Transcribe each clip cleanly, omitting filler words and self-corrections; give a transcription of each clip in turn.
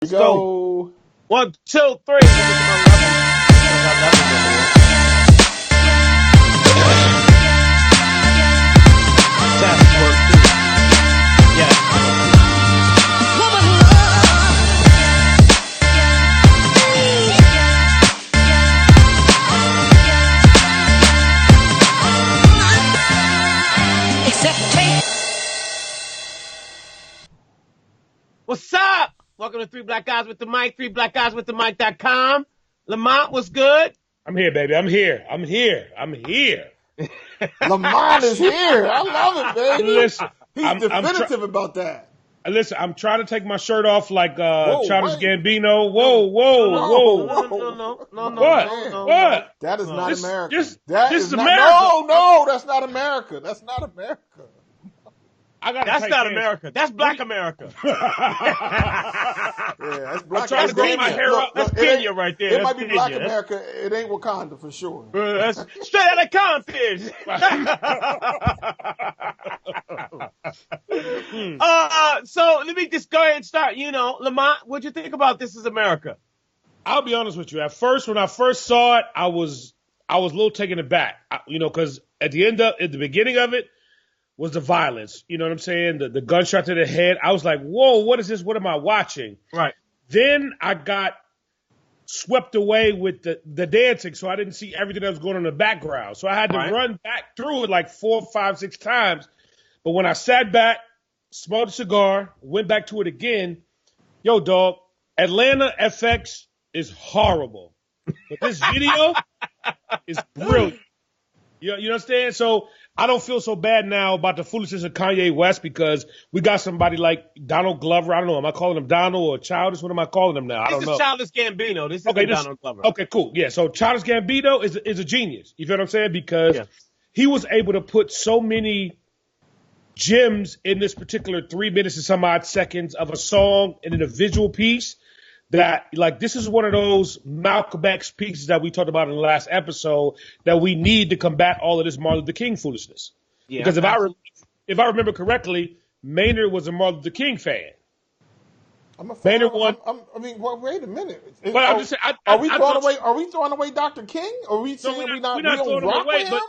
Let's go. 1, 2, 3. What's up? Welcome to Three Black Guys with the Mic, threeblackguyswiththemic.com. Lamont, what's good? I'm here, baby. I'm here. Lamont is here. I love it, baby. Listen, He's definitive about that. Listen, I'm trying to take my shirt off like Childish wait. Gambino. Whoa. No. What? That is not America. That is America. No, that's not America. That's not America. That's not America. That's Black America. Yeah, that's Black. I'm trying to grow my hair up. That's Kenya right there. It might be Black America. It ain't Wakanda for sure. That's straight out of Compton. So let me just go ahead and start. Lamont, what'd you think about This Is America? I'll be honest with you. At first, when I first saw it, I was a little taken aback. Because at the beginning of it was the violence. You know what I'm saying? The gunshot to the head. I was like, whoa, what is this? What am I watching? Right. Then I got swept away with the dancing, so I didn't see everything that was going on in the background. So I had to run back through it like 4, 5, 6 times. But when I sat back, smoked a cigar, went back to it again, yo, dog, Atlanta FX is horrible. But this video is brilliant. You understand? So I don't feel so bad now about the foolishness of Kanye West because we got somebody like Donald Glover. I don't know. Am I calling him Donald or Childish? What am I calling him now? I don't know. This is Childish Gambino. This is Donald Glover. Okay, cool. Yeah, so Childish Gambino is a genius. You feel what I'm saying? Because he was able to put so many gems in this particular 3 minutes and some odd seconds of a song and in a visual piece that, like, this is one of those Malcolm X pieces that we talked about in the last episode that we need to combat all of this Martin Luther King foolishness. Yeah, because if I remember correctly, Maynard was a Martin Luther King fan. I'm a fan. Wait a minute. But I'm just saying, are we throwing away Dr. King? Or are we saying we don't rock with him?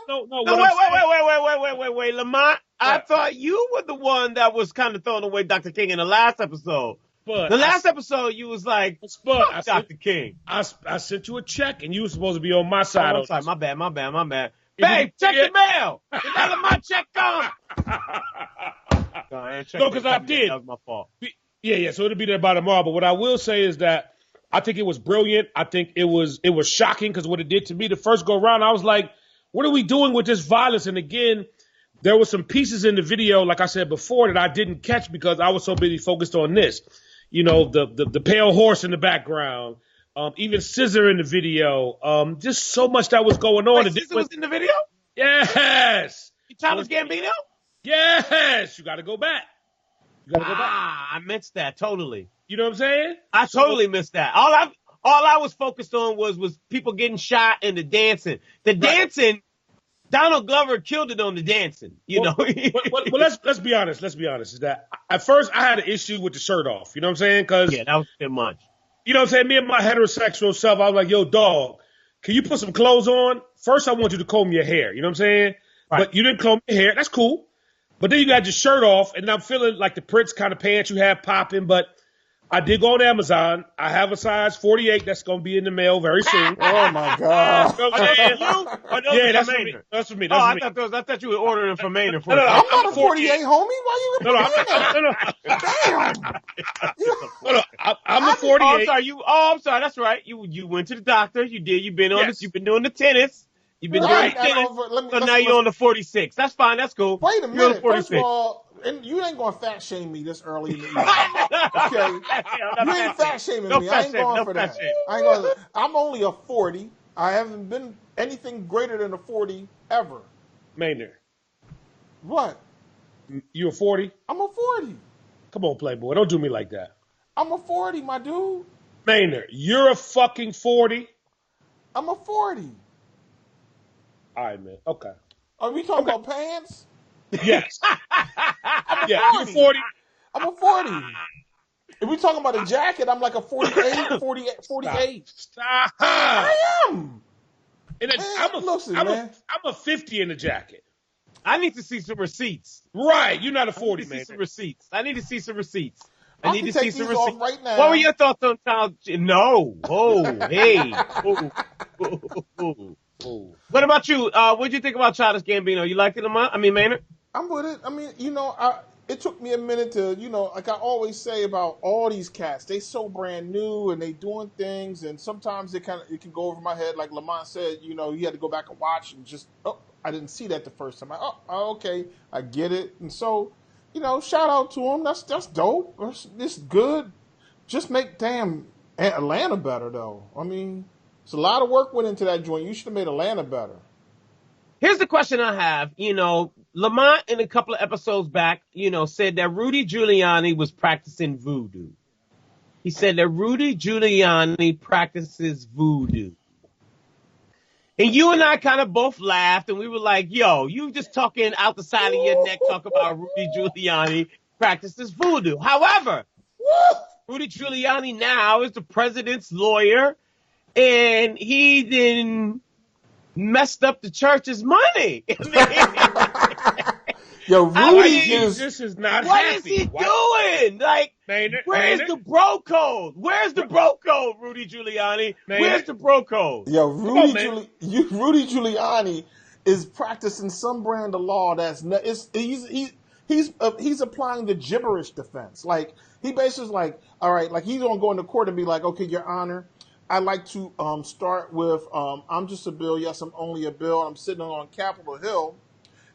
Wait, Lamont. I thought you were the one that was kind of throwing away Dr. King in the last episode. But the last episode, you was like, fuck Dr. King. I sent you a check, and you were supposed to be on my side. Oh, sorry, my bad. Babe, check the mail. Did that my check come? No, because I did. That was my fault. Yeah, so it'll be there by tomorrow. But what I will say is that I think it was brilliant. I think it was shocking because what it did to me the first go around, I was like, what are we doing with this violence? And again, there were some pieces in the video, like I said before, that I didn't catch because I was so busy focused on this. The pale horse in the background, even Scissor in the video, just so much that was going on. Wait, Scissor was in the video? Yes. Childish Gambino? Yes. You got to go back. I missed that totally. You know what I'm saying? I totally missed that. All I was focused on was people getting shot and the dancing. The dancing, Donald Glover killed it on the dancing. Well, let's be honest. Is that at first I had an issue with the shirt off. You know what I'm saying? Because that was too much. You know what I'm saying? Me and my heterosexual self, I was like, yo, dog, can you put some clothes on? First, I want you to comb your hair. You know what I'm saying? Right. But you didn't comb your hair. That's cool. But then you got your shirt off, and I'm feeling like the Prince kind of pants you have popping. But I did go on Amazon. I have a size 48 that's going to be in the mail very soon. Oh, my God. That's for me. I thought you were ordering from Maynard. I'm not a 48, homie. Why you No, I'm a 48. I'm sorry. That's right. You went to the doctor. You did. You've been on this. You've been doing the tennis. You've been doing tennis. So now you're on the 46. That's fine. That's cool. Wait a minute. First of all, and you ain't going to fat shame me this early in the evening. Okay? You ain't fat shaming me. I ain't going for that. I'm only a 40. I haven't been anything greater than a 40 ever. Maynard. What? You a 40? I'm a 40. Come on, Playboy. Don't do me like that. I'm a 40, my dude. Maynard, you're a fucking 40. I'm a 40. All right, man. Okay. Are we talking about pants? Yes. I'm a 40. You're 40. I'm a 40. If we talking about a jacket, I'm like a 48, 48. Stop. I am. I'm a 50 in the jacket. I need to see some receipts. Right, you're not a 40, man. I need to see some receipts. I need to see some receipts right now. What were your thoughts on Child? No. Oh, hey. Oh. What about you? What did you think about Childish Gambino? You liked it, Maynard? I'm with it. I mean, it took me a minute to, like I always say about all these cats, they so brand new and they doing things, and sometimes it can go over my head. Like Lamont said, you had to go back and watch and just, I didn't see that the first time. Okay, I get it. And so, shout out to him. That's dope. It's good. Just make damn Atlanta better, though. I mean, it's a lot of work went into that joint. You should have made Atlanta better. Here's the question I have. Lamont in a couple of episodes back, said that Rudy Giuliani was practicing voodoo. He said that Rudy Giuliani practices voodoo. And you and I kind of both laughed, and we were like, yo, you just talking out the side of your neck, talk about Rudy Giuliani practices voodoo. However, Rudy Giuliani now is the president's lawyer, and he then messed up the church's money. Yo, Rudy this is not what happy. Is he doing? Like, where's the bro code? Where's the bro code, Rudy Giuliani? Where's the bro code? Yo, Rudy Giuliani is practicing some brand of law that's he's applying the gibberish defense. Like, he basically like, all right, like he's gonna go into court and be like, okay, Your Honor, I'd like to start with I'm just a bill. Yes, I'm only a bill. I'm sitting on Capitol Hill.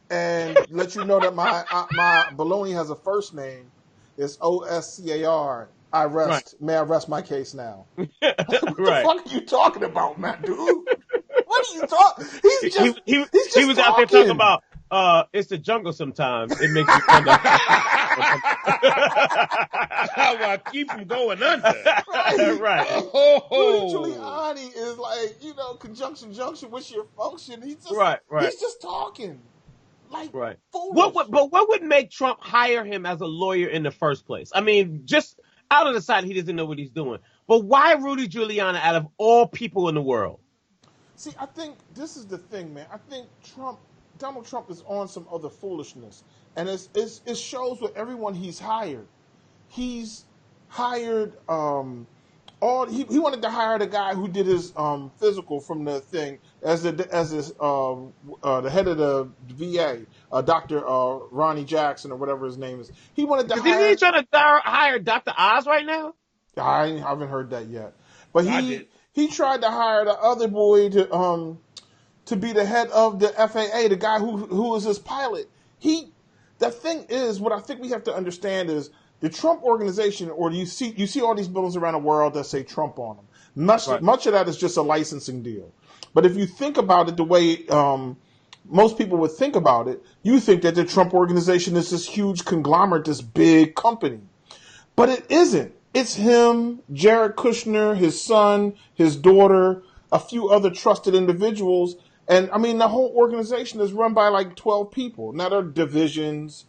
And let you know that my baloney has a first name. It's Oscar. I rest. Right. May I rest my case now? What the fuck are you talking about, man, dude? What are you talking? He was out there talking about it's the jungle sometimes. It makes you wonder. How I keep from going under. Right. Rudy Giuliani is like, conjunction junction. What's your function? He's just He's just talking. Like, what would make Trump hire him as a lawyer in the first place? I mean, just out of the side, he doesn't know what he's doing. But why Rudy Giuliani out of all people in the world? See, I think this is the thing, man. I think Donald Trump is on some other foolishness. And it shows with everyone he's hired. He's hired he wanted to hire the guy who did his physical from the thing as the head of the VA, Dr. Ronnie Jackson or whatever his name is. He wanted to hire. Isn't he trying to hire Dr. Oz right now? I haven't heard that yet, but he tried to hire the other boy to be the head of the FAA, the guy who was his pilot. The thing is, what I think we have to understand is, the Trump organization, or you see all these buildings around the world that say Trump on them. Much of that is just a licensing deal. But if you think about it the way most people would think about it, you think that the Trump organization is this huge conglomerate, this big company. But it isn't. It's him, Jared Kushner, his son, his daughter, a few other trusted individuals. And, I mean, the whole organization is run by like 12 people. Now, there are divisions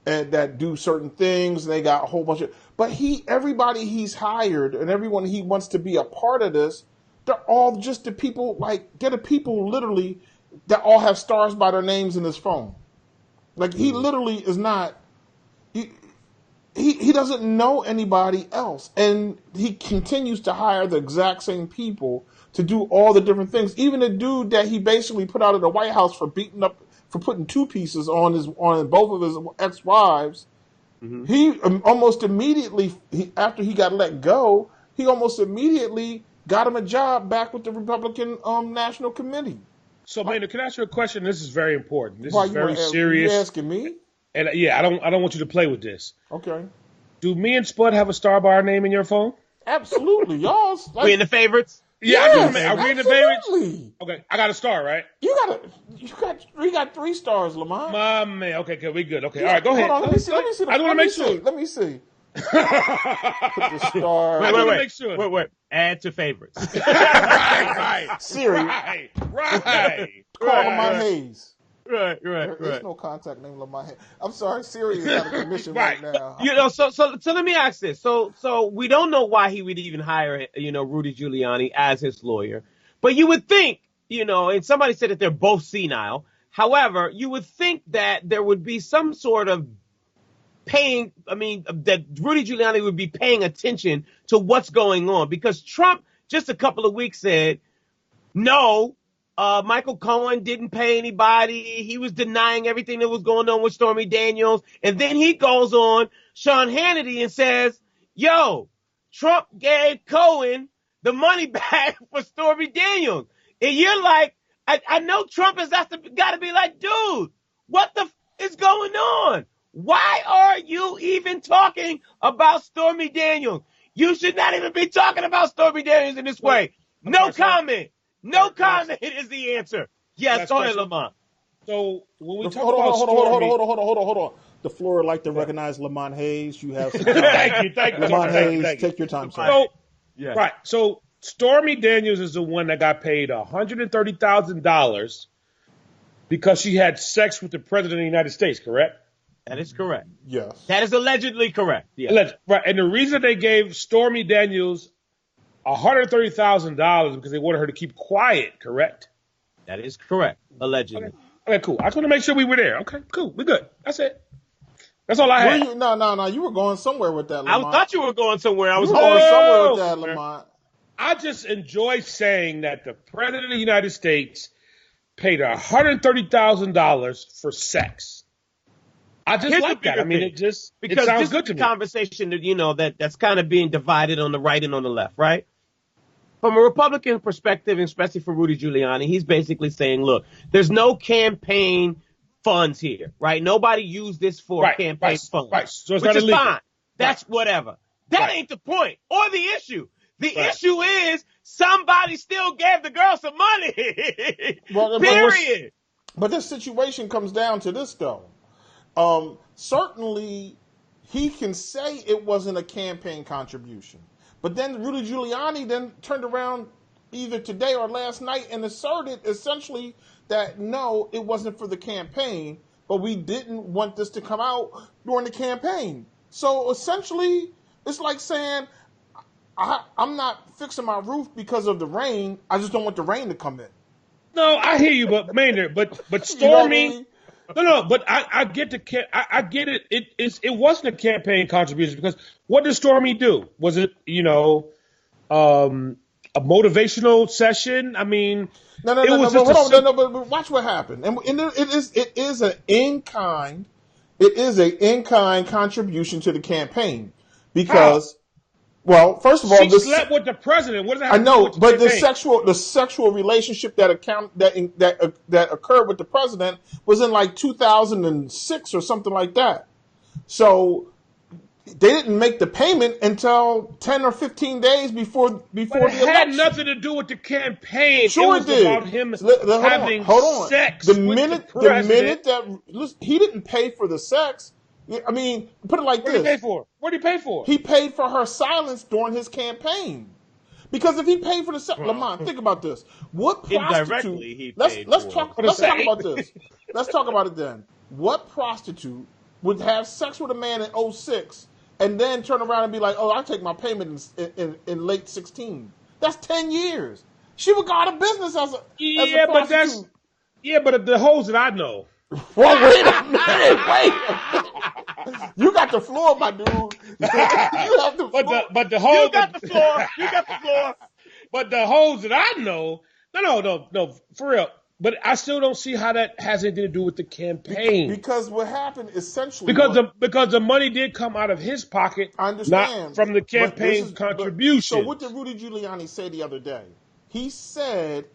that do certain things, and they got a whole bunch of, but everybody he's hired and everyone he wants to be a part of this, they're all just the people, they're the people literally that all have stars by their names in his phone. Like, he literally is not, he doesn't know anybody else, and he continues to hire the exact same people to do all the different things. Even the dude that he basically put out of the White House for putting two pieces on both of his ex-wives, he almost immediately, after he got let go, he almost immediately got him a job back with the Republican National Committee. So, Maynard, can I ask you a question? This is very important. This is very serious. You asking me? And I don't want you to play with this. Okay. Do me and Spudd have a star by our name in your phone? Absolutely, y'all. We in the favorites? Yeah, are we in the favorites? Okay, I got a star, right? We got 3 stars, Lamont. My man, okay, we good. Okay, all right, go ahead. Hold on, let me see. I want to make sure. Let me see. Put the star. Wait. Add to favorites. right. Siri. Right. Colin Hayes. Right. There's no contact named Lamont Hayes. I'm sorry, Siri is out of commission right now. So let me ask this. So we don't know why he would even hire, Rudy Giuliani as his lawyer. But you would think, and somebody said that they're both senile. However, you would think that there would be some sort of that Rudy Giuliani would be paying attention to what's going on, because Trump just a couple of weeks said, no, Michael Cohen didn't pay anybody. He was denying everything that was going on with Stormy Daniels. And then he goes on Sean Hannity and says, yo, Trump gave Cohen the money back for Stormy Daniels. And you're like, I know Trump has got to be like, dude, what the is going on? Why are you even talking about Stormy Daniels? You should not even be talking about Stormy Daniels in this way. No comment. No comment is the answer. Yes, go ahead, Lamont. So when we talk about Stormy... Hold on. The floor would like to recognize Lamont Hayes. You have some time. Thank you. Lamont Hayes, take your time, sir. Right. So Stormy Daniels is the one that got paid $130,000 because she had sex with the president of the United States, correct? That is correct. Yes. That is allegedly correct. Yes. Right. And the reason they gave Stormy Daniels $130,000 because they wanted her to keep quiet, correct? That is correct, allegedly. Okay, cool. I just want to make sure we were there. Okay, cool. We're good. That's it. That's all I had. No. You were going somewhere with that, Lamont. I thought you were going somewhere. I was going somewhere with that, Lamont. I just enjoy saying that the president of the United States paid $130,000 for sex. I just like that. I mean, it sounds good to me. Because this is a conversation that, that's kind of being divided on the right and on the left, right? From a Republican perspective, and especially for Rudy Giuliani, he's basically saying, look, there's no campaign funds here, right? Nobody used this for campaign funds, right. So it's which is illegal. fine. That's whatever. That ain't the point or the issue. The issue is somebody still gave the girl some money. Period. But this situation comes down to this, though. Certainly, he can say it wasn't a campaign contribution. But then Rudy Giuliani then turned around either today or last night and asserted essentially that, no, it wasn't for the campaign, but we didn't want this to come out during the campaign. So essentially, it's like saying, I'm not fixing my roof because of the rain. I just don't want the rain to come in. No, I hear you, but Maynard, but Stormy... You know what I mean? No, but I get I get it. It wasn't a campaign contribution because what did Stormy do? Was it a motivational session? I mean, no. But watch what happened. And it is an in-kind. It is an in-kind contribution to the campaign because. How? Well, first of all, she slept with the president. What does that have I know, to do with but campaign? the sexual relationship that occurred with the president was in like 2006 or something like that. So they didn't make the payment until 10 or 15 days before the election. It had nothing to do with the campaign. Sure, it was about him having sex the with minute that he didn't pay for the sex. I mean, put it like this. What did he pay for? What did he pay for? He paid for her silence during his campaign. Because if he paid for the sex, Lamont, think about this. What prostitute? Let's talk about this. Let's talk about it then. What prostitute would have sex with a man in 2006 and then turn around and be like, "Oh, I'll take my payment in late 2016." That's 10 years. She would go out of business as a prostitute. But the hoes that I know. Well, wait a minute. You got the floor, my dude. You have the floor. But the hoes. You got the floor. You got the floor. But the hoes that I know, no, for real. But I still don't see how that has anything to do with the campaign. Because what happened essentially because the money did come out of his pocket, I understand, not from the campaign contribution. So what did Rudy Giuliani say the other day? He said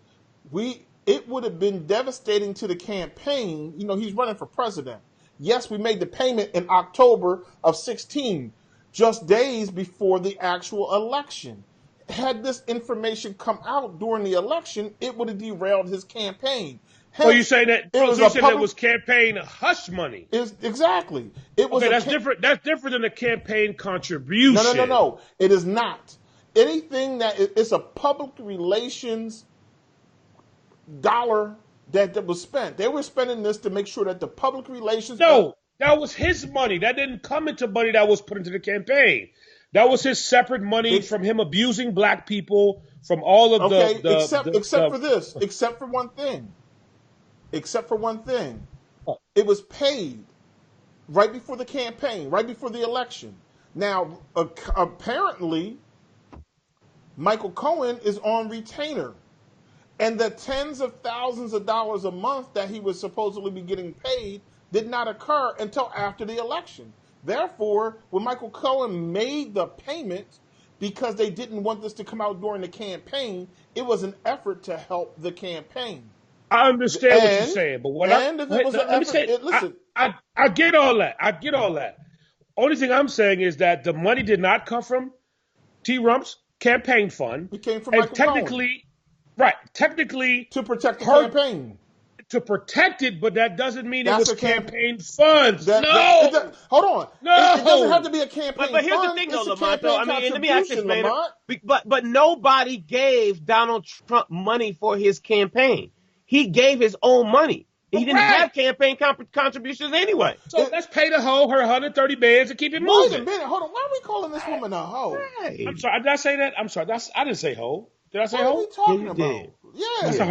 it would have been devastating to the campaign. He's running for president. Yes, we made the payment in October of 2016, just days before the actual election. Had this information come out during the election, it would have derailed his campaign. So you say that it was campaign hush money? Exactly. It was that's different. That's different than a campaign contribution. No. It is not. Anything that it's a public relations dollar that was spent. They were spending this to make sure that the public relations. No, that was his money. That didn't come into money that was put into the campaign. That was his separate money from him abusing black people, from all of except for this. Except for one thing. It was paid right before the campaign, right before the election. Now, apparently, Michael Cohen is on retainer. And the tens of thousands of dollars a month that he was supposedly be getting paid did not occur until after the election. Therefore, when Michael Cohen made the payment, because they didn't want this to come out during the campaign, it was an effort to help the campaign. I understand what you're saying, but listen, I get all that. I get all that. Only thing I'm saying is that the money did not come from T. Rump's campaign fund. It came from Michael Cohen. Right, technically to protect the campaign. To protect it, but that doesn't mean it was campaign funds. Hold on. No. It doesn't have to be a campaign fund. But here's the thing, though, Lamont. I mean, let me ask this, man. But nobody gave Donald Trump money for his campaign. He gave his own money. He didn't have campaign contributions anyway. So let's pay the hoe her 130 bands and keep it moving. Wait a minute. Hold on. Why are we calling this woman a hoe? Right. I'm sorry. Did I say that? I'm sorry. I didn't say hoe. Did I say hoe? What are we talking about? Yeah. That's a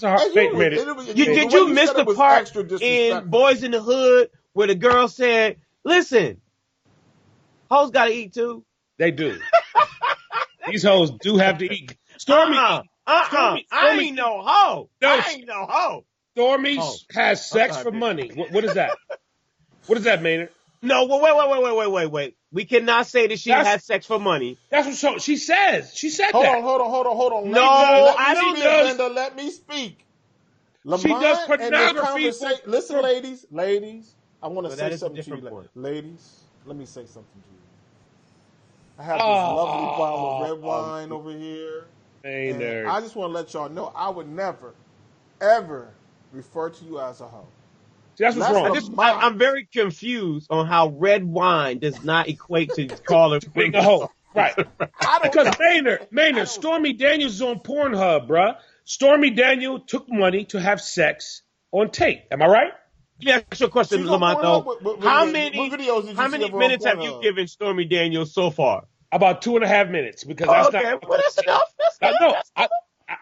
hard minute. Did you miss the part in Boys in the Hood where the girl said, listen, hoes got to eat too? They do. These hoes do have to eat. Stormy. I ain't no hoe. I ain't no hoe. Stormy has sex for money. What is that? What is that, Maynard? No, wait. We cannot say that she had sex for money. That's what she says. She said hold that. Hold on. No, I don't know. Let me speak. She does pornography. Listen, ladies. I want to say something to you. Ladies, let me say something to you. I have this lovely bottle of red wine over here. And I just want to let y'all know I would never, ever refer to you as a hoe. See, that's what's wrong. I'm very confused on how red wine does not equate to calling a hoe. Right. Because Maynard, Stormy Daniels is on Pornhub, bruh. Stormy Daniels took money to have sex on tape. Am I right? Yeah, that's your question, Lamont, though. How many minutes have you given Stormy Daniels so far? About 2.5 minutes. Because that's not. Well, that's enough.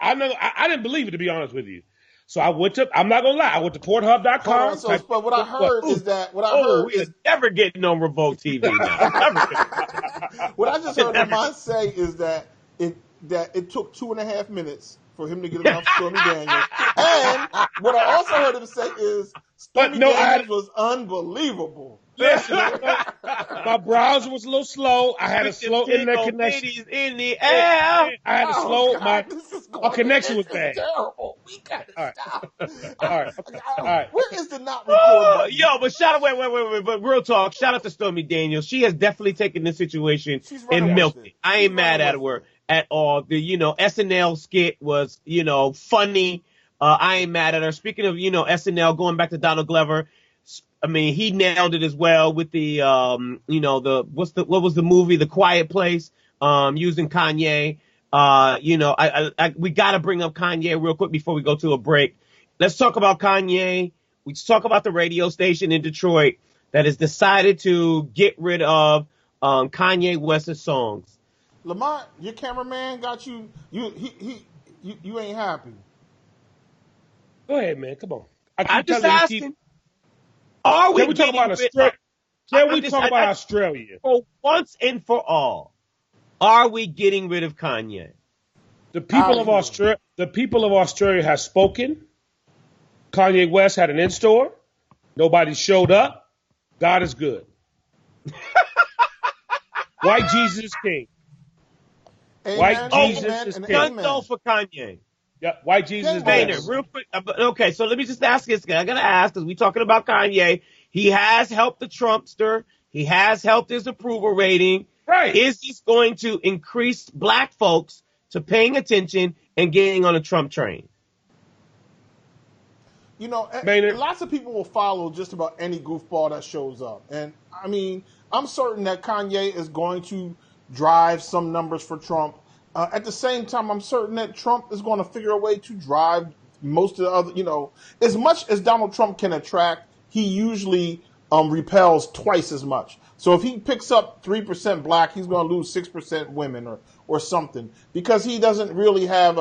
I know. I didn't believe it, to be honest with you. So I went to, I'm not going to lie, I went to Pornhub.com. But what I heard is that, is never getting on Revolt TV now. What I just heard Lamont say is that it took 2.5 minutes for him to get enough Stormy Daniels. And what I also heard him say is Stormy Daniels was unbelievable. Listen, my browser was a little slow. I had a slow internet connection. In the air. I had a slow. My connection was bad. Terrible. We gotta stop. All right. Where is the not record? Yo, but wait. But real talk. Shout out to Stormy Daniels. She has definitely taken this situation and milked it. I ain't mad at her at all. The SNL skit was funny. I ain't mad at her. Speaking of SNL, going back to Donald Glover. I mean, he nailed it as well with the, what was the movie, The Quiet Place, using Kanye. We got to bring up Kanye real quick before we go to a break. Let's talk about Kanye. We talk about the radio station in Detroit that has decided to get rid of Kanye West's songs. Lamont, your cameraman got you. You ain't happy. Go ahead, man. Come on. I'm just asking. Are we Can we talk about Australia? Can we talk about Australia? For once and for all, are we getting rid of Kanye? The people of Australia have spoken. Kanye West had an in-store. Nobody showed up. God is good. White Jesus is king. Amen. White Jesus is king. Gun for Kanye. Yeah, white Jesus is Maynard, real quick. Okay, so let me just ask this. I got to ask because we're talking about Kanye. He has helped the Trumpster. He has helped his approval rating. Right. Is this going to increase black folks to paying attention and getting on a Trump train? Maynard, lots of people will follow just about any goofball that shows up. And, I mean, I'm certain that Kanye is going to drive some numbers for Trump. At the same time, I'm certain that Trump is going to figure a way to drive most of the other, as much as Donald Trump can attract, he usually repels twice as much. So if he picks up 3% black, he's going to lose 6% women or something, because he doesn't really have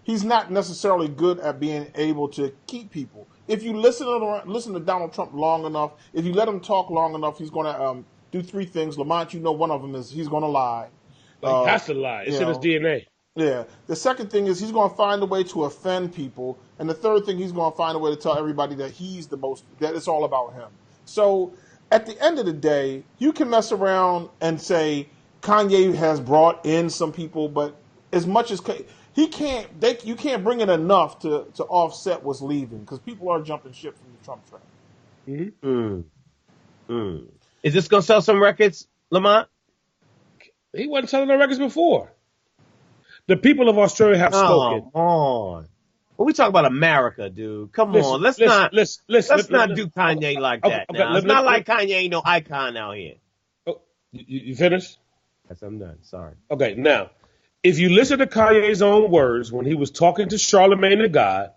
he's not necessarily good at being able to keep people. If you listen to Donald Trump long enough, if you let him talk long enough, he's going to do three things. Lamont, one of them is he's going to lie. He has to lie. It's in his DNA. Yeah. The second thing is he's going to find a way to offend people. And the third thing, he's going to find a way to tell everybody that he's that it's all about him. So at the end of the day, you can mess around and say Kanye has brought in some people, but as much as you can't bring in enough to offset what's leaving, because people are jumping ship from the Trump train. Mm-hmm. Is this going to sell some records, Lamont? He wasn't selling the records before. The people of Australia have spoken. Come on. Well, we talk about America, dude. Come on. Let's not do Kanye like that. It's not like Kanye ain't no icon out here. Oh, you finished? Yes, I'm done. Sorry. Okay, now, if you listen to Kanye's own words when he was talking to Charlemagne the God,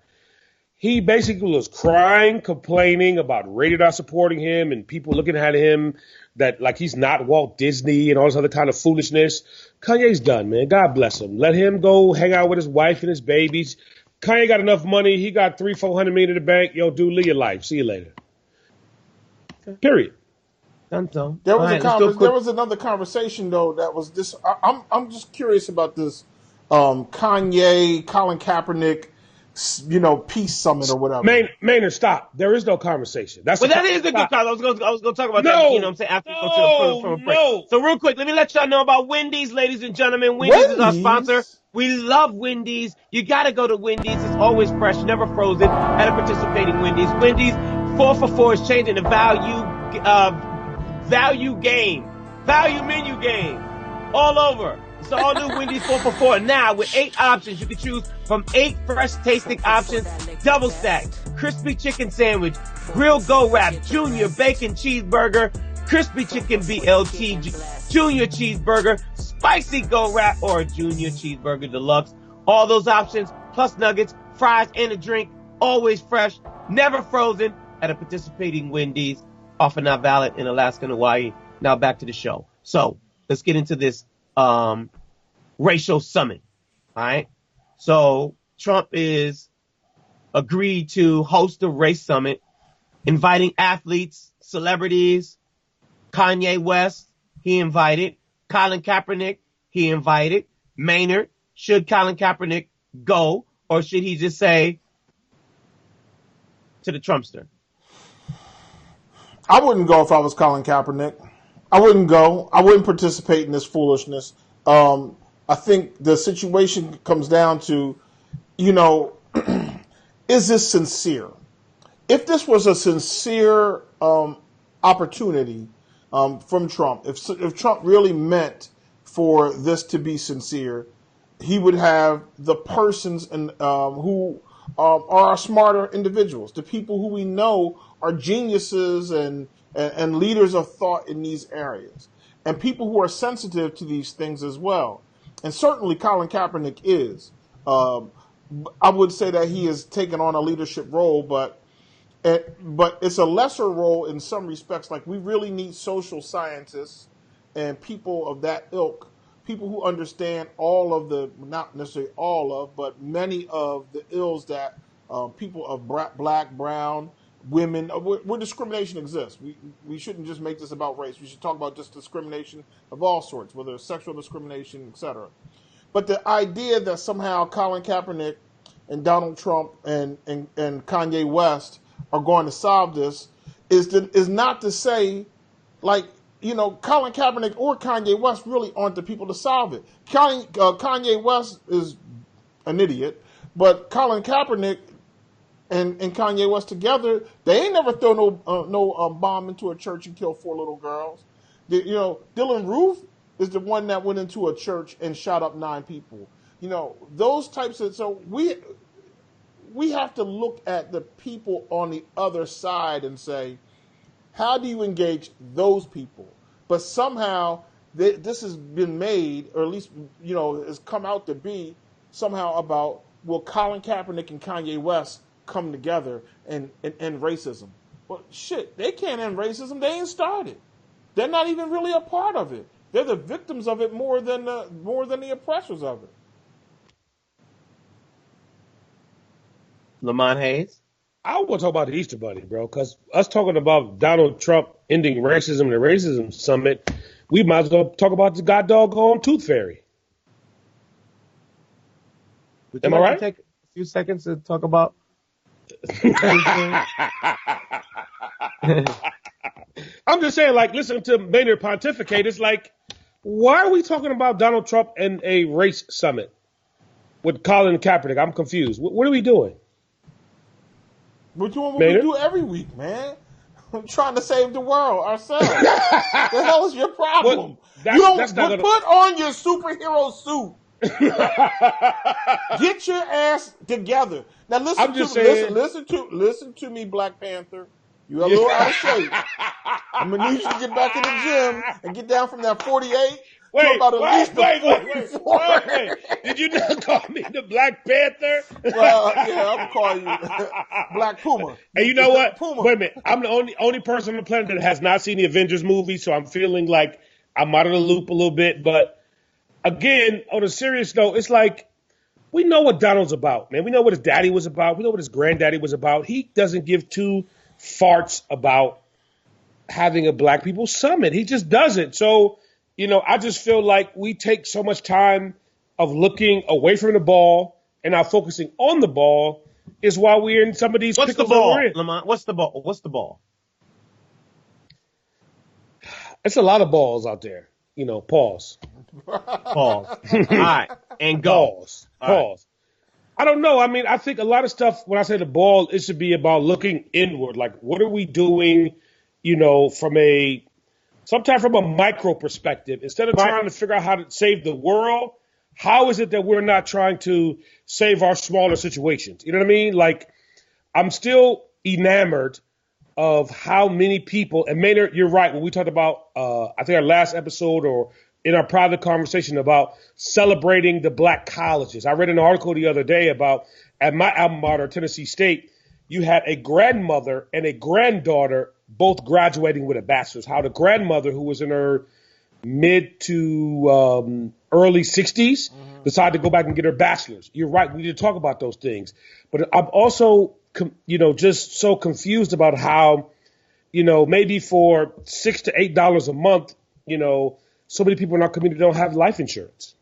he basically was crying, complaining about Rated R supporting him and people looking at him that like he's not Walt Disney and all this other kind of foolishness. Kanye's done, man. God bless him. Let him go hang out with his wife and his babies. Kanye got enough money. He got $300-400 million in the bank. Yo, dude, live your life. See you later. Period. There was another conversation though that was this. I'm just curious about this. Kanye, Colin Kaepernick, peace summit or whatever. Maynard, stop. There is no conversation. That is a good conversation. I was going to talk about that. You know what I'm saying? After you go to from a break. So real quick, let me let y'all know about Wendy's, ladies and gentlemen. Wendy's is our sponsor. We love Wendy's. You got to go to Wendy's. It's always fresh, never frozen. At a participating Wendy's. Wendy's 4 for $4 is changing the value menu game all over. It's all new Wendy's 4 for $4 now with 8 options. You can choose from 8 fresh tasting options: double stack, crispy chicken sandwich, grilled go wrap, junior bacon cheeseburger, crispy chicken BLT, junior cheeseburger, spicy go wrap, or a junior cheeseburger deluxe. All those options plus nuggets, fries, and a drink, always fresh, never frozen, at a participating Wendy's. Offer not valid in Alaska and Hawaii. Now back to the show. So let's get into this racial summit. All right. So Trump is agreed to host a race summit, inviting athletes, celebrities. Kanye West, he invited. Colin Kaepernick, he invited. Maynard, should Colin Kaepernick go, or should he just say to the Trumpster? I wouldn't go if I was Colin Kaepernick. I wouldn't go. I wouldn't participate in this foolishness. I think the situation comes down to, is this sincere? If this was a sincere opportunity from Trump, if Trump really meant for this to be sincere, he would have the persons who are smarter individuals, the people who we know are geniuses and leaders of thought in these areas, and people who are sensitive to these things as well. And certainly Colin Kaepernick is. I would say that he has taken on a leadership role, but it's a lesser role in some respects. Like, we really need social scientists and people of that ilk, people who understand all of the, not necessarily all of, but many of the ills that people of black, brown, women, where discrimination exists. We shouldn't just make this about race. We should talk about just discrimination of all sorts, whether it's sexual discrimination, etc. But the idea that somehow Colin Kaepernick and Donald Trump and Kanye West are going to solve this is not to say, like, Colin Kaepernick or Kanye West really aren't the people to solve it. Kanye West is an idiot, but Colin Kaepernick and Kanye West together, they ain't never throw no bomb into a church and kill 4 little girls. Dylan Roof is the one that went into a church and shot up 9 people. Those types of, so we have to look at the people on the other side and say, how do you engage those people? But somehow this has been made, or at least, has come out to be somehow about will Colin Kaepernick and Kanye West come together and end racism? Well, shit, they can't end racism. They ain't started. They're not even really a part of it. They're the victims of it more than the oppressors of it. Lamonte Hayes? I want to talk about the Easter Bunny, bro, because us talking about Donald Trump ending racism and the racism summit, we might as well talk about the god doggone Tooth Fairy. Am I right? Take a few seconds to talk about. I'm just saying, like, listen to Maynard pontificate. It's like, why are we talking about Donald Trump and a race summit with Colin Kaepernick? I'm confused. What are we doing? We're doing what we do every week, man. I'm trying to save the world ourselves. The hell is your problem? You don't put on your superhero suit. Get your ass together. Now listen to me, Black Panther. You're a little out of shape. I'm gonna need you to get back in the gym and get down from that 48. Wait. Did you not call me the Black Panther? Well, yeah, I'm gonna call you Black Puma. And you know what? Puma. Wait a minute. I'm the only person on the planet that has not seen the Avengers movie, so I'm feeling like I'm out of the loop a little bit. But again, on a serious note, it's like we know what Donald's about, man. We know what his daddy was about. We know what his granddaddy was about. He doesn't give two farts about having a Black people summit. He just doesn't. So, I just feel like we take so much time of looking away from the ball and not focusing on the ball is why we're in some of these pickles. What's the ball, Lamont? What's the ball? What's the ball? It's a lot of balls out there. Pause. Pause. All right. And go. Pause. I don't know. I mean, I think a lot of stuff, when I say the ball, it should be about looking inward. Like, what are we doing, from a micro perspective? Instead of trying to figure out how to save the world, how is it that we're not trying to save our smaller situations? You know what I mean? Like, I'm still enamored of how many people, and Maynard, you're right, when we talked about, I think our last episode or in our private conversation about celebrating the Black colleges. I read an article the other day about, at my alma mater, Tennessee State, you had a grandmother and a granddaughter both graduating with a bachelor's. How the grandmother, who was in her mid to early 60s, decided to go back and get her bachelor's. You're right. We need to talk about those things. But I'm also, just so confused about how, maybe for $6 to $8 a month, so many people in our community don't have life insurance.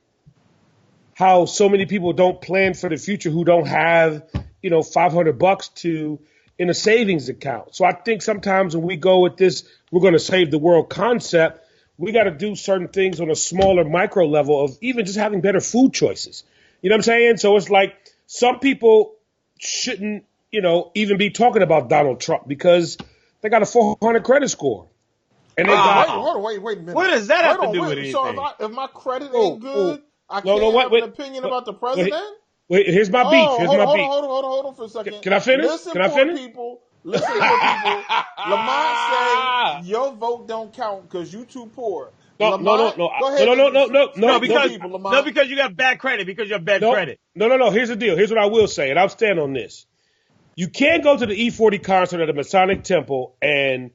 How so many people don't plan for the future who don't have, $500 in a savings account. So I think sometimes when we go with this, we're going to save the world concept, we got to do certain things on a smaller micro level of even just having better food choices. You know what I'm saying? So it's like some people shouldn't, even be talking about Donald Trump because they got a 400 credit score. And they wait a minute. What does that have to do with anything? So if my credit ain't good, I can't have an opinion about the president? Wait, here's my beef. Hold on for a second. Can I finish? Listen, people. Lamont say your vote don't count because you too poor. No. Go ahead. No, because you got bad credit. Because you have bad credit. No. Here's the deal. Here's what I will say, and I'll stand on this. You can't go to the E40 concert at the Masonic Temple and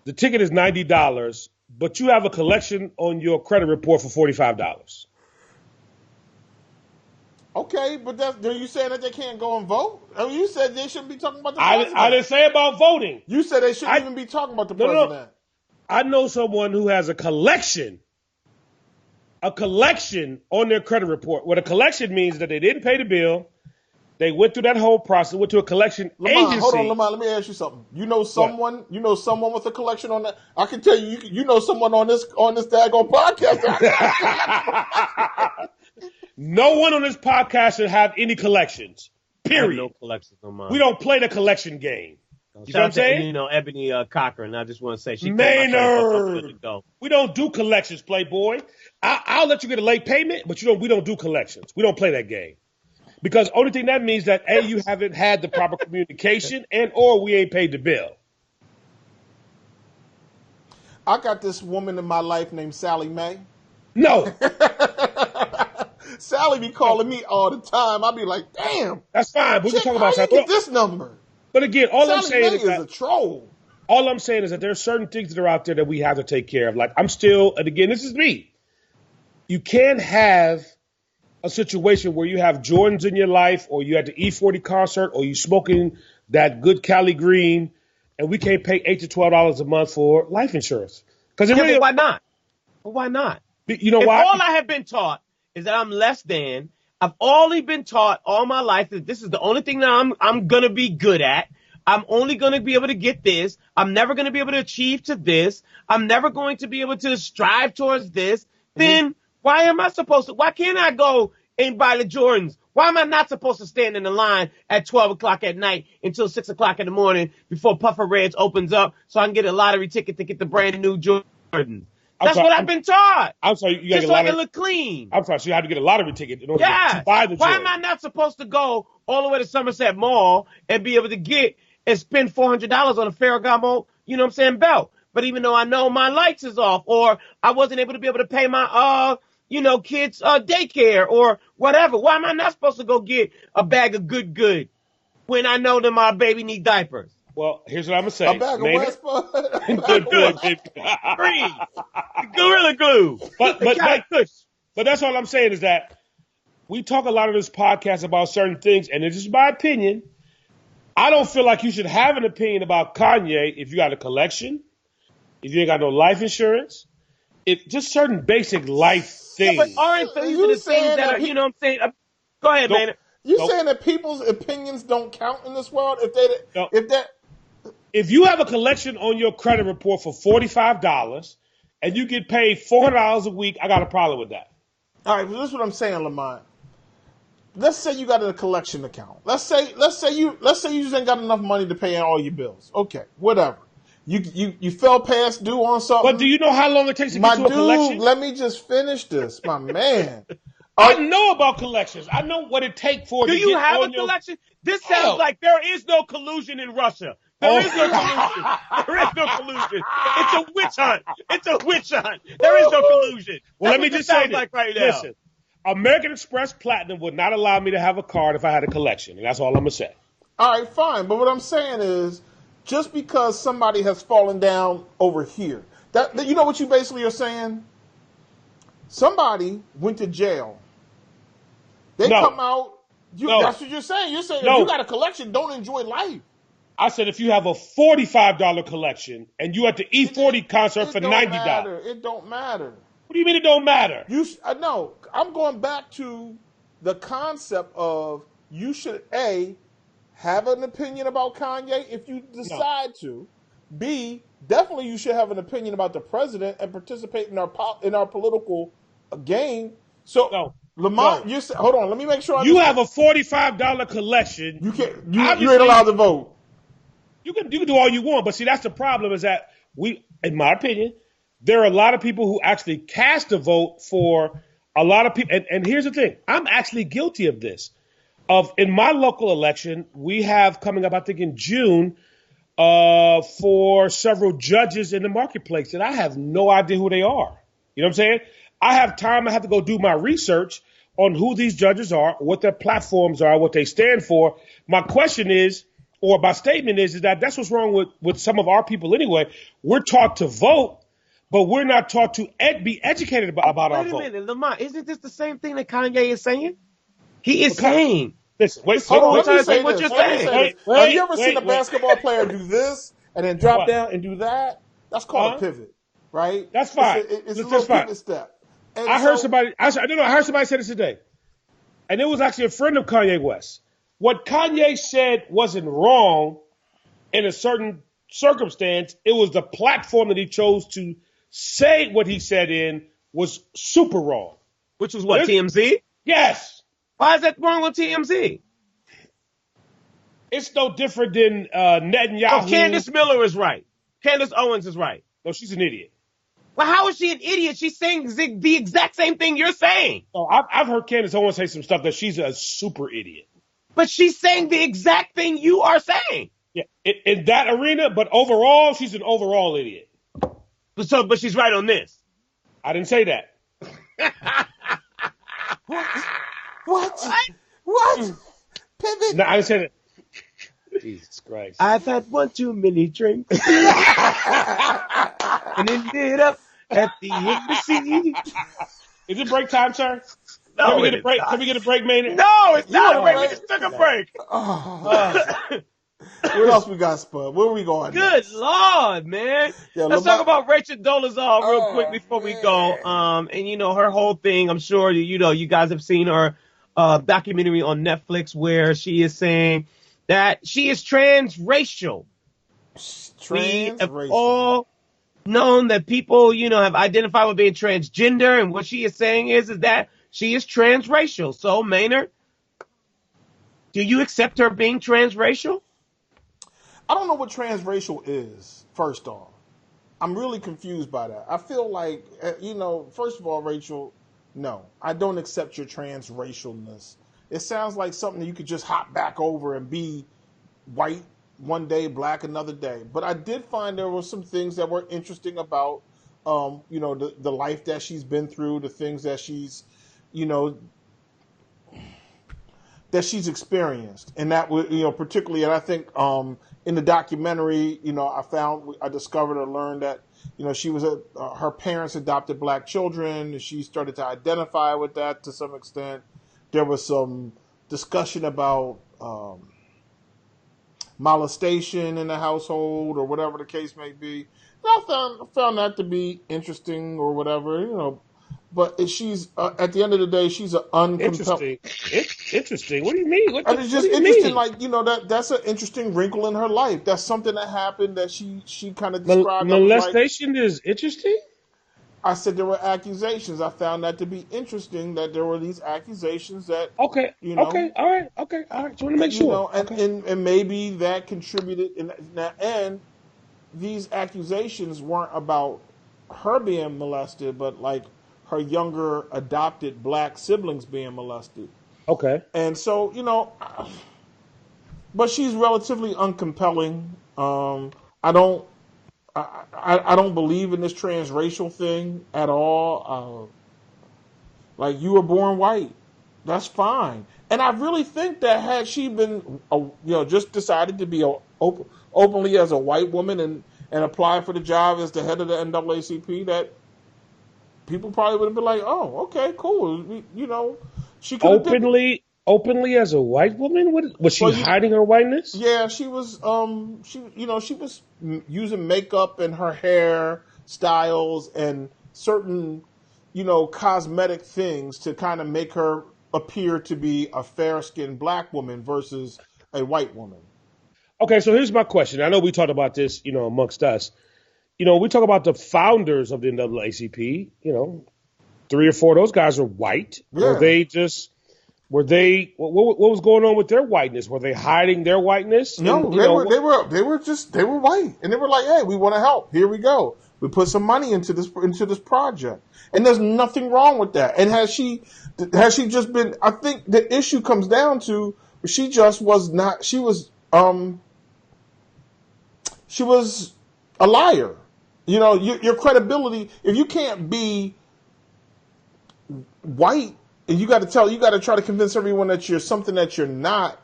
the ticket is $90, but you have a collection on your credit report for $45. Okay, but are you saying that they can't go and vote? I mean, you said they shouldn't be talking about the president. I didn't say about voting. You said they shouldn't even be talking about the president. No. I know someone who has a collection on their credit report. What a collection means is that they didn't pay the bill. They went through that whole process, went to a collection agency. Hold on, Lamont, let me ask you something. You know someone with a collection on that? I can tell you know someone on this daggone podcast. No one on this podcast should have any collections. Period. No collections on mine. We don't play the collection game. You know what I'm saying? Ebony Cochran. I just want to say she Maynard. We don't do collections, Playboy. I'll let you get a late payment, but we don't do collections. We don't play that game. Because only thing that means that A, you haven't had the proper communication and or we ain't paid the bill. I got this woman in my life named Sally Mae. No. Sally be calling me all the time. I be like, damn. That's fine. We can talk about how you get this number. But again, all I'm saying is a troll. All I'm saying is that there are certain things that are out there that we have to take care of. Like I'm still, and again, this is me. You can't have a situation where you have Jordans in your life, or you at the E40 concert, or you smoking that good Cali Green, and we can't pay $8 to $12 a month for life insurance. Because but why not? But why not? You know why? All I have been taught is that I'm less than. I've only been taught all my life that this is the only thing that I'm gonna be good at. I'm only gonna be able to get this. I'm never gonna be able to achieve to this. I'm never going to be able to strive towards this. Then why am I supposed to? Why can't I go and buy the Jordans? Why am I not supposed to stand in the line at 12 o'clock at night until 6 o'clock in the morning before Puffer Reds opens up so I can get a lottery ticket to get the brand new Jordans? That's what I've been taught. I'm sorry, you got just so I can look clean. I'm sorry, so you have to get a lottery ticket in order to buy the Jordans. Why am I not supposed to go all the way to Somerset Mall and be able to get and spend $400 on a Ferragamo, you know what I'm saying, belt? But even though I know my lights is off, or I wasn't able to be able to pay my kids' daycare or whatever. Why am I not supposed to go get a bag of good when I know that my baby need diapers? Well, here's what I'm going to say. A bag of West Good, baby. Green. Gorilla Glue. But that's all I'm saying is that we talk a lot of this podcast about certain things, and it's just my opinion. I don't feel like you should have an opinion about Kanye if you got a collection, if you ain't got no life insurance. It's just certain basic life things. Yeah, but aren't these the things that are, you know what I'm saying? Go ahead, man. You saying that people's opinions don't count in this world? If you have a collection on your credit report for $45 and you get paid $400 a week, I got a problem with that. All right, well, this is what I'm saying, Lamont. Let's say you got a collection account. Let's say you just ain't got enough money to pay all your bills. Okay, whatever. You fell past due on something. But do you know how long it takes to get to a collection? Let me just finish this, my man. I know about collections. I know what it takes for. Do you have a collection? This sounds like there is no collusion in Russia. There is no collusion. There is no collusion. It's a witch hunt. It's a witch hunt. There is no collusion. Well, let me just say this. Like right now. Listen, American Express Platinum would not allow me to have a card if I had a collection, and that's all I'm gonna say. All right, fine. But what I'm saying is, just because somebody has fallen down over here, that you know what you basically are saying? Somebody went to jail. They come out. That's what you're saying. You're saying if you got a collection, don't enjoy life. I said if you have a $45 collection and you at the E40 concert for $90. It don't matter. What do you mean it don't matter? No, I'm going back to the concept of you should have an opinion about Kanye if you decide to. B, definitely you should have an opinion about the president and participate in our political game. So, Lamont, hold on. Let me make sure. You have a $45 collection. You can't. You ain't allowed to vote. You can do all you want, but see, that's the problem. Is that in my opinion, there are a lot of people who actually cast a vote for a lot of people. And here's the thing: I'm actually guilty of this. In my local election, we have coming up, I think in June, for several judges in the marketplace that I have no idea who they are. You know what I'm saying? I have time. I have to go do my research on who these judges are, what their platforms are, what they stand for. My question is, or my statement is that that's what's wrong with some of our people anyway. We're taught to vote, but we're not taught to be educated about our vote. Wait a minute, Lamont. Isn't this the same thing that Kanye is saying? He is saying. Listen, hold on, let me say what you're saying. Have you ever seen a basketball player do this and then drop down and do that? That's called a pivot, right? That's fine. It's a little pivot step. And I heard somebody say this today, and it was actually a friend of Kanye West. What Kanye said wasn't wrong in a certain circumstance. It was the platform that he chose to say what he said in was super wrong. Which was what, TMZ? Yes. Why is that wrong with TMZ? It's no different than Netanyahu. Oh, Candace Miller is right. Candace Owens is right. No, she's an idiot. Well, how is she an idiot? She's saying the exact same thing you're saying. Oh, I've heard Candace Owens say some stuff that she's a super idiot. But she's saying the exact thing you are saying. Yeah, in that arena, but overall, she's an overall idiot. But she's right on this. I didn't say that. What? Pivot. No, I said it. Jesus Christ. I've had one too many drinks. And ended up at the embassy. Is it break time, sir? No, Can we get a break? Can we get a break, Maynard? No, it's not a break. break? We just took a break. What else we got, Spud? Where are we going? Good next? Lord, man. Yeah, Let's talk about Rachel Dolezal real quick before we go. man. And her whole thing, I'm sure you guys have seen her documentary on Netflix where she is saying that she is transracial. We have all known that people, have identified with being transgender, and what she is saying is that she is transracial. So, Maynard, do you accept her being transracial? I don't know what transracial is, first off. I'm really confused by that. I feel like, first of all, Rachel, no, I don't accept your transracialness. It sounds like something that you could just hop back over and be white one day, black another day. But I did find there were some things that were interesting about, the life that she's been through, the things that she's, that she's experienced. And that was, particularly, and I think in the documentary, I discovered or learned that, she was her parents adopted black children, and she started to identify with that to some extent. There was some discussion about molestation in the household or whatever the case may be. And I found that to be interesting or whatever, But she's at the end of the day, she's an uncompelled. Interesting. What do you mean? It's just interesting. Mean? That's an interesting wrinkle in her life. That's something that happened that she kind of described. Molestation is interesting. I said there were accusations. I found that to be interesting that there were these accusations that. Okay. Okay. All right. Okay. All right. Just want to make sure. And maybe that contributed. And these accusations weren't about her being molested, but like her younger adopted black siblings being molested. Okay. And so, but she's relatively uncompelling. I don't believe in this transracial thing at all. Like, you were born white. That's fine. And I really think that had she been, just decided to be openly as a white woman and apply for the job as the head of the NAACP, that people probably would have been like, "Oh, okay, cool." She could openly as a white woman. Was she hiding her whiteness? Yeah, she was. She was using makeup and her hair styles and certain, cosmetic things to kind of make her appear to be a fair-skinned black woman versus a white woman. Okay, so here's my question. I know we talked about this, amongst us. We talk about the founders of the NAACP. 3 or 4 of those guys are white. Yeah. What was going on with their whiteness? Were they hiding their whiteness? No, they were white, and they were like, "Hey, we want to help. Here we go. We put some money into this project," and there's nothing wrong with that. And has she just been? I think the issue comes down to she just was not. She was a liar. Your credibility. If you can't be white, and you got to try to convince everyone that you're something that you're not,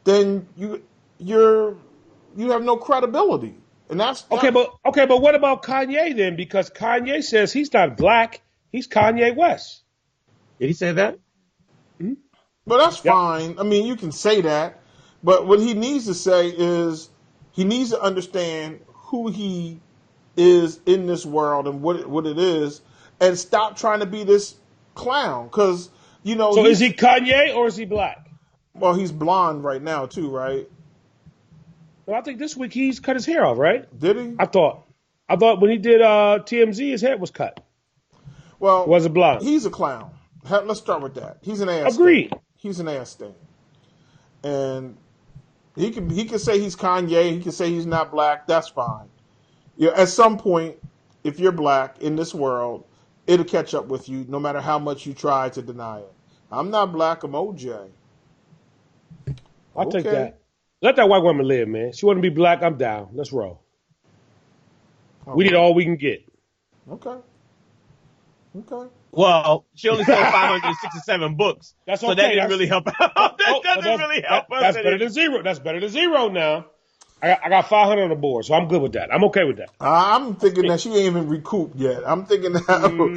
then you have no credibility. And that's okay. But what about Kanye then? Because Kanye says he's not black, he's Kanye West. Did he say that? Mm-hmm. But that's fine. I mean, you can say that, but what he needs to say is he needs to understand who he is in this world and what it is, and stop trying to be this clown. Because So is he Kanye or is he black? Well, he's blonde right now too, right? Well, I think this week he's cut his hair off, right? Did he? I thought when he did TMZ, his hair was cut. Well, was it blonde? He's a clown. Let's start with that. He's an ass. Agreed. Stain. He's an ass stain, and he can say he's Kanye. He can say he's not black. That's fine. At some point, if you're black in this world, it'll catch up with you, no matter how much you try to deny it. I'm not black. I'm OJ. I'll take that. Let that white woman live, man. She want to be black. I'm down. Let's roll. Okay. We need all we can get. Okay. Okay. Well, she only sold 567 books. That's okay. So that didn't really help out. That doesn't really help us. That's better than zero. That's better than zero now. I got 500 on the board, so I'm good with that. I'm okay with that. I'm thinking that she ain't even recouped yet. I'm thinking that. No.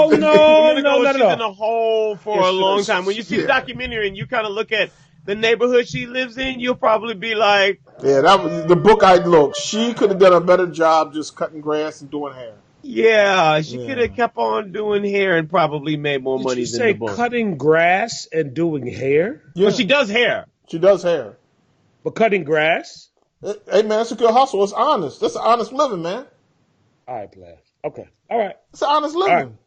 She's in a hole for a long time. When you see the documentary and you kind of look at the neighborhood she lives in, you'll probably be like, yeah, that was the book. She could have done a better job just cutting grass and doing hair. yeah, she could have kept on doing hair and probably made more money than the book. Did you say cutting grass and doing hair? Yeah. But she does hair. She does hair. But cutting grass? Hey, man, it's a good hustle. It's honest. That's an honest living, man. All right, Blast. Okay. All right. It's an honest living.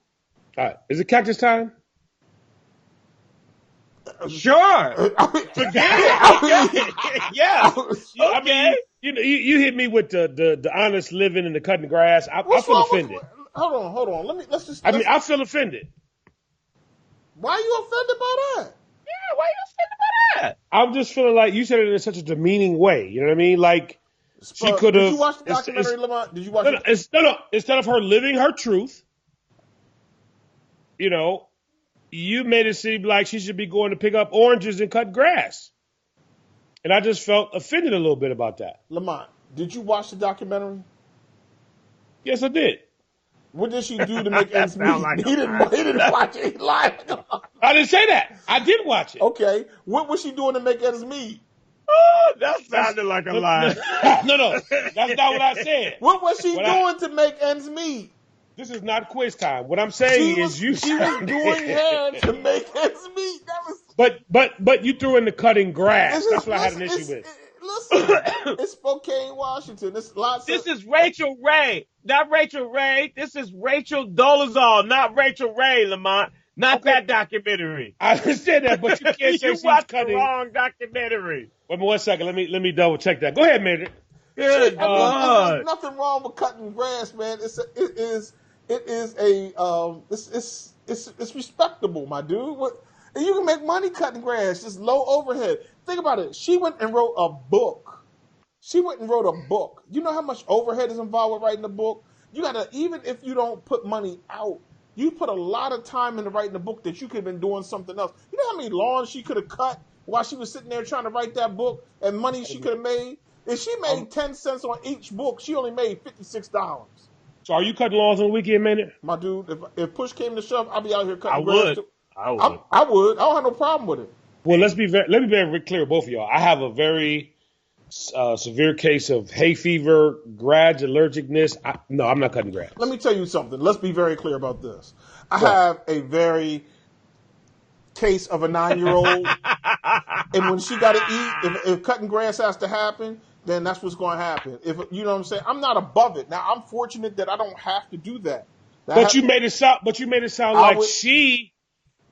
All right. Is it cactus time? Sure. Forget it. Yeah. Okay. You hit me with the honest living and the cutting grass. I feel offended. Hold on. I feel offended. Why are you offended by that? Yeah, why are you offended by that? I'm just feeling like you said it in such a demeaning way. You know what I mean? Like she could have. Did you watch the documentary, Lamont? Did you watch it? No. Instead of her living her truth, you made it seem like she should be going to pick up oranges and cut grass. And I just felt offended a little bit about that. Lamont, did you watch the documentary? Yes, I did. What did she do to make ends meet? He didn't watch it. He lied. I didn't say that. I did watch it. Okay. What was she doing to make ends meet? Oh, that sounded like a lie. No. That's not what I said. What was she doing to make ends meet? This is not quiz time. What I'm saying is she was doing hair to make ends meet. That was. But you threw in the cutting grass. That's what I had an issue with. Listen, it's Spokane, Washington. This is Rachel Ray, not Rachel Ray. This is Rachel Dolezal, not Rachel Ray, Lamont. Not that documentary. I understand that, but you can't say you she's watched cutting. the wrong documentary. Wait 1 second. Let me double check that. Go ahead, Maynard. Good God. There's nothing wrong with cutting grass, man. It's respectable, my dude. And you can make money cutting grass. Just low overhead. Think about it. She went and wrote a book. You know how much overhead is involved with writing a book? You gotta, even if you don't put money out, you put a lot of time into writing a book that you could have been doing something else. You know how many lawns she could have cut while she was sitting there trying to write that book, and money she could have made? If she made 10 cents on each book, she only made $56. So are you cutting lawns on the weekend, Maynard? My dude, if push came to shove, I'd be out here cutting grass. I would. I would. I don't have no problem with it. Well, let me be very clear with both of y'all. I have a very severe case of hay fever, grass allergicness. No, I'm not cutting grass. Let me tell you something. Let's be very clear about this. I have a very case of a 9-year-old, and when she got to eat, if cutting grass has to happen, then that's what's going to happen. If you know what I'm saying, I'm not above it. Now I'm fortunate that I don't have to do that. You made it sound like she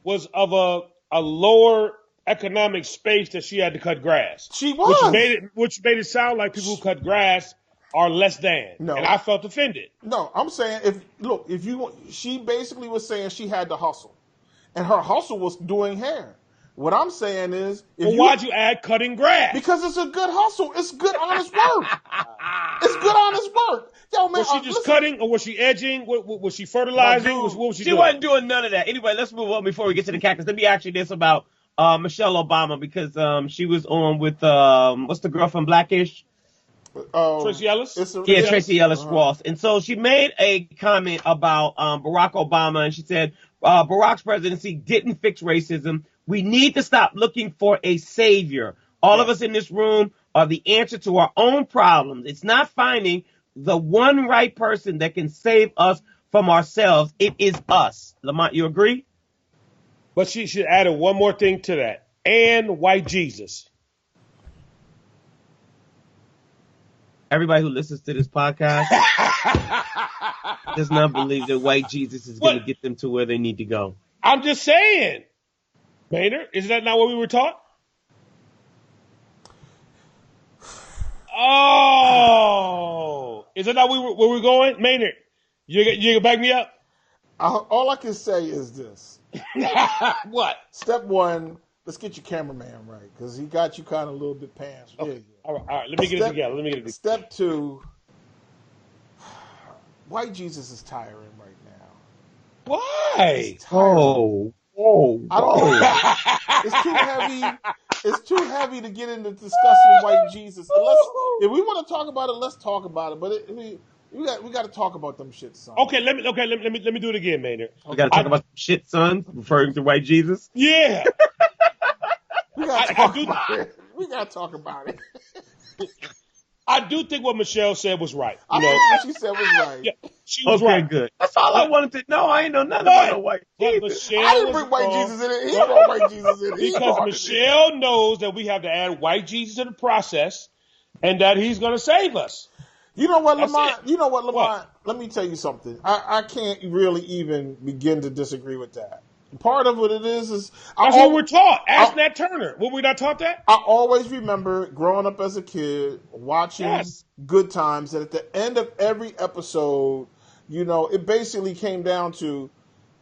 was of a lower economic space that she had to cut grass. She was. Which made it sound like people who cut grass are less than. No. And I felt offended. No, I'm saying she basically was saying she had to hustle. And her hustle was doing hair. What I'm saying is... why'd you add cutting grass? Because it's a good hustle. It's good, honest work. It's good, honest work. Yo, man, was she just cutting, or was she edging? Was she fertilizing? What was she doing? She wasn't doing none of that. Anyway, let's move on before we get to the cactus. Let me ask you this about Michelle Obama, because she was on with, what's the girl from Blackish? Tracy Ellis? Tracy Ellis Ross. And so she made a comment about Barack Obama, and she said Barack's presidency didn't fix racism. We need to stop looking for a savior. All of us in this room are the answer to our own problems. It's not finding the one right person that can save us from ourselves. It is us. Lamont, you agree? But she should add one more thing to that. And white Jesus. Everybody who listens to this podcast does not believe that white Jesus is going to get them to where they need to go. I'm just saying. Maynard, is that not what we were taught? Oh, is that not where we're going? Maynard, you gonna back me up? All I can say is this. What? Step one, let's get your cameraman right, because he got you kind of a little bit pants. Okay. All right. Let me get it together. Step two, white Jesus is tiring right now. Why? Oh. I don't. It's too heavy. It's too heavy to get into discussing white Jesus. If we want to talk about it, let's talk about it. But we got to talk about them shit, son. Okay, let me do it again, Maynard. We got to talk about shit, son, referring to white Jesus. Yeah. We got to talk about it. We got to talk about it. I do think what Michelle said was right. I think what she said was right. Yeah, she was okay, right. Good. That's all I wanted to know. I ain't know nothing about no white Jesus. I didn't bring white Jesus in it. He brought white Jesus in it. Because Michelle knows that we have to add white Jesus to the process and that he's going to save us. You know what, Lamont? Lamont? Let me tell you something. I can't really even begin to disagree with that. Part of what it is that's what we're taught. Ask Nat Turner. Were we not taught that? I always remember growing up as a kid, watching Good Times, that at the end of every episode, it basically came down to,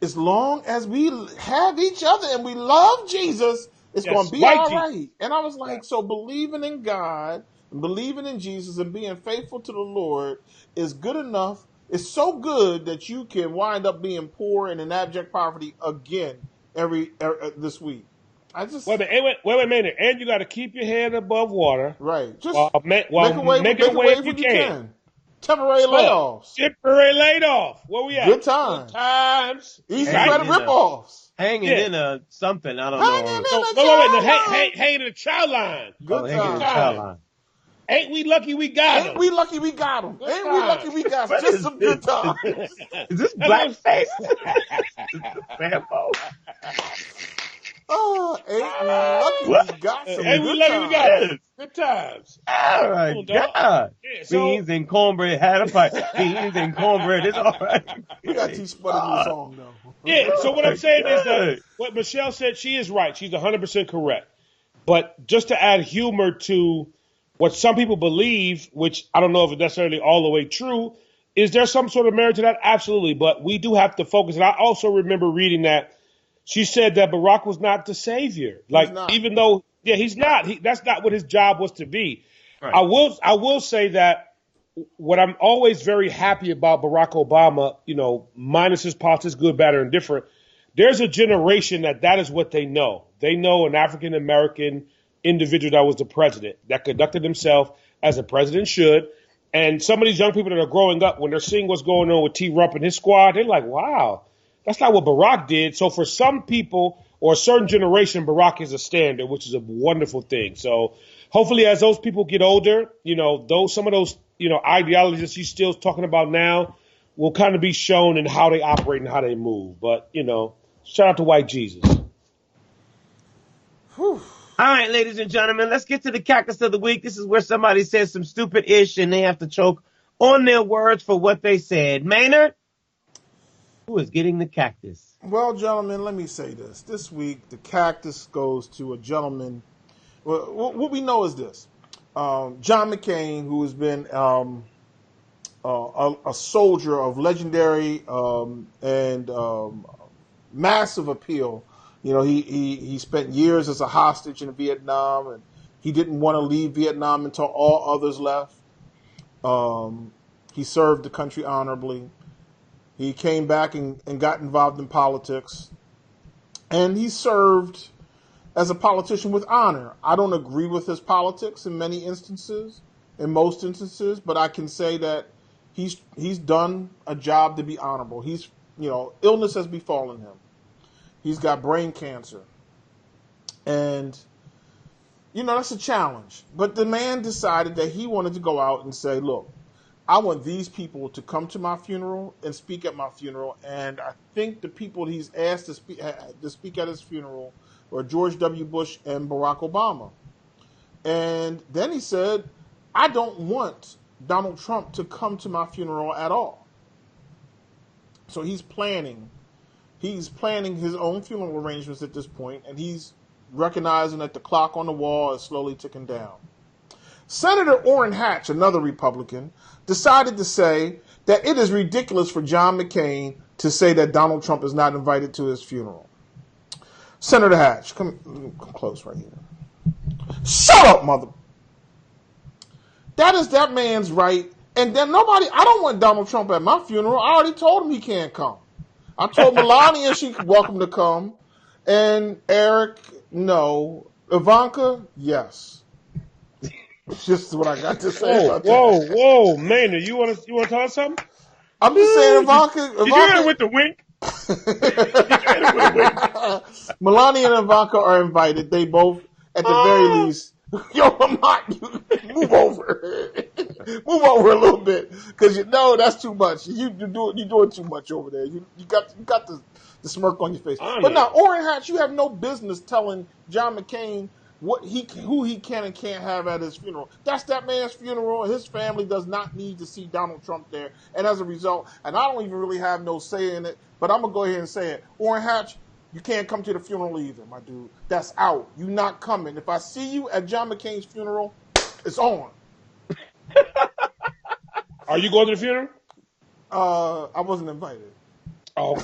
as long as we have each other and we love Jesus, it's going to be all right. And I was like, so believing in God, and believing in Jesus, and being faithful to the Lord is good enough. It's so good that you can wind up being poor and in abject poverty again this week. Wait a minute, and you got to keep your head above water, right? Just make a way if you can. Temporary layoffs. Temporary layoff. Where we at? Good times. Good times. Easy credit ripoffs. Hanging in something. I don't know. Hanging in a child line. Good times. Ain't we lucky we got him? Ain't we lucky we got him? Ain't we lucky we got just some good times? Is this blackface? Oh, ain't we lucky we got some good times? Good times. Oh, my God. Yeah, beans and cornbread had a fight. Beans and cornbread is all right. We got to teach Spudd a new song, though. Yeah, so what I'm saying is that what Michelle said, she is right. She's 100% correct. But just to add humor to what some people believe, which I don't know if it's necessarily all the way true, is there some sort of merit to that? Absolutely. But we do have to focus. And I also remember reading that she said that Barack was not the savior. Even though, he's not. That's not what his job was to be. Right. I will say that what I'm always very happy about Barack Obama, minus his politics, good, bad, or indifferent, there's a generation that is what they know. They know an African-American individual that was the president, that conducted himself as a president should. And some of these young people that are growing up, when they're seeing what's going on with T. Rump and his squad, they're like, wow, that's not what Barack did. So for some people or a certain generation, Barack is a standard, which is a wonderful thing. So hopefully as those people get older, some of those, ideologies that she's still talking about now will kind of be shown in how they operate and how they move. But, shout out to white Jesus. Whew. All right, ladies and gentlemen, let's get to the cactus of the week. This is where somebody says some stupid ish and they have to choke on their words for what they said. Maynard, who is getting the cactus? Well, gentlemen, let me say this. This week, the cactus goes to a gentleman. Well, what we know is this. John McCain, who has been a soldier of legendary and massive appeal. He spent years as a hostage in Vietnam, and he didn't want to leave Vietnam until all others left. He served the country honorably. He came back and got involved in politics. And he served as a politician with honor. I don't agree with his politics in most instances, but I can say that he's done a job to be honorable. Illness has befallen him. He's got brain cancer. And, that's a challenge. But the man decided that he wanted to go out and say, look, I want these people to come to my funeral and speak at my funeral. And I think the people he's asked to speak at his funeral were George W. Bush and Barack Obama. And then he said, I don't want Donald Trump to come to my funeral at all. So he's planning his own funeral arrangements at this point, and he's recognizing that the clock on the wall is slowly ticking down. Senator Orrin Hatch, another Republican, decided to say that it is ridiculous for John McCain to say that Donald Trump is not invited to his funeral. Senator Hatch, come close right here. Shut up, mother. That is that man's right. And then I don't want Donald Trump at my funeral. I already told him he can't come. I told Melania she's welcome to come. And Eric, no. Ivanka, yes. Just what I got to say about that. Whoa, Maynard, you want to talk something? I'm just saying, Ivanka. Did you hit it with the wink? Melania and Ivanka are invited. They both, at the very least. Yo, Lamont, move over. Move over a little bit, because you know that's too much. You're doing too much over there. You got the smirk on your face. But now, Orrin Hatch, you have no business telling John McCain who he can and can't have at his funeral. That's that man's funeral. His family does not need to see Donald Trump there. And as a result, and I don't even really have no say in it, but I'm gonna go ahead and say it. Orrin Hatch, you can't come to the funeral either, my dude. That's out. You not coming. If I see you at John McCain's funeral, it's on. Are you going to the funeral? I wasn't invited. Oh.